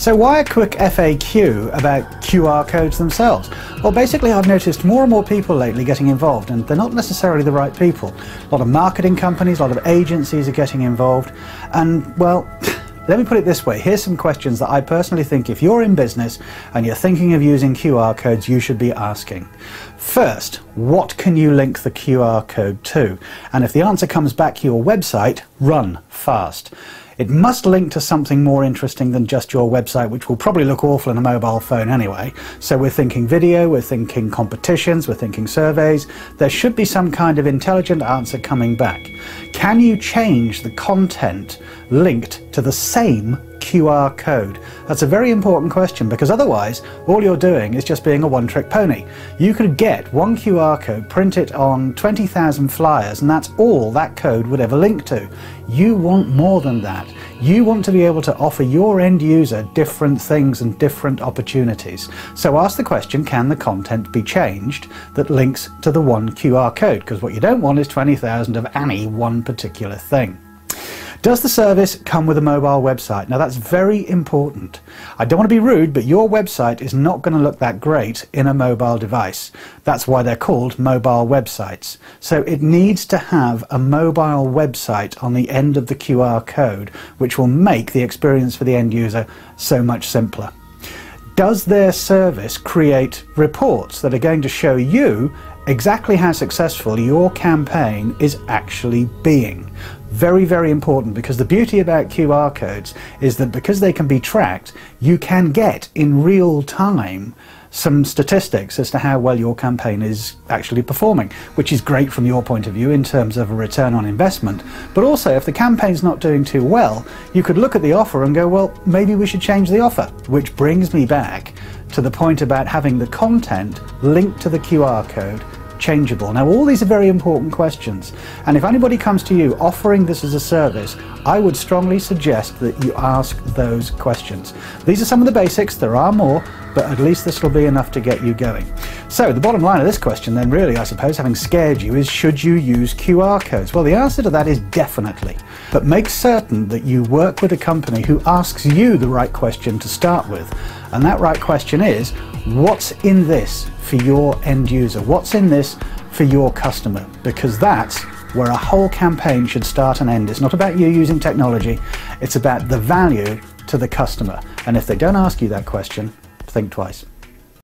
So why a quick FAQ about QR codes themselves? Well, basically I've noticed more and more people lately getting involved, and they're not necessarily the right people. A lot of marketing companies, a lot of agencies are getting involved, and well, let me put it this way. Here's some questions that I personally think if you're in business and you're thinking of using QR codes, you should be asking. First, what can you link the QR code to? And if the answer comes back your website, run fast. It must link to something more interesting than just your website, which will probably look awful in a mobile phone anyway. So we're thinking video, we're thinking competitions, we're thinking surveys. There should be some kind of intelligent answer coming back. Can you change the content linked to the same QR code? That's a very important question, because otherwise all you're doing is just being a one-trick pony. You could get one QR code, print it on 20,000 flyers, and that's all that code would ever link to. You want more than that. You want to be able to offer your end user different things and different opportunities. So ask the question, can the content be changed that links to the one QR code? Because what you don't want is 20,000 of any one particular thing. Does the service come with a mobile website? Now that's very important. I don't want to be rude, but your website is not going to look that great in a mobile device. That's why they're called mobile websites. So it needs to have a mobile website on the end of the QR code, which will make the experience for the end user so much simpler. Does their service create reports that are going to show you exactly how successful your campaign is actually being? Very, very important, because the beauty about QR codes is that because they can be tracked, you can get in real time some statistics as to how well your campaign is actually performing, which is great from your point of view in terms of a return on investment. But also, if the campaign's not doing too well, you could look at the offer and go, well, maybe we should change the offer, which brings me back to the point about having the content linked to the QR code changeable. Now all these are very important questions, and if anybody comes to you offering this as a service, I would strongly suggest that you ask those questions. These are some of the basics, there are more, but at least this will be enough to get you going. So the bottom line of this question then really, I suppose, having scared you, is should you use QR codes? Well, the answer to that is definitely, but make certain that you work with a company who asks you the right question to start with. And that right question is, what's in this for your end user? What's in this for your customer? Because that's where a whole campaign should start and end. It's not about you using technology, it's about the value to the customer. And if they don't ask you that question, think twice.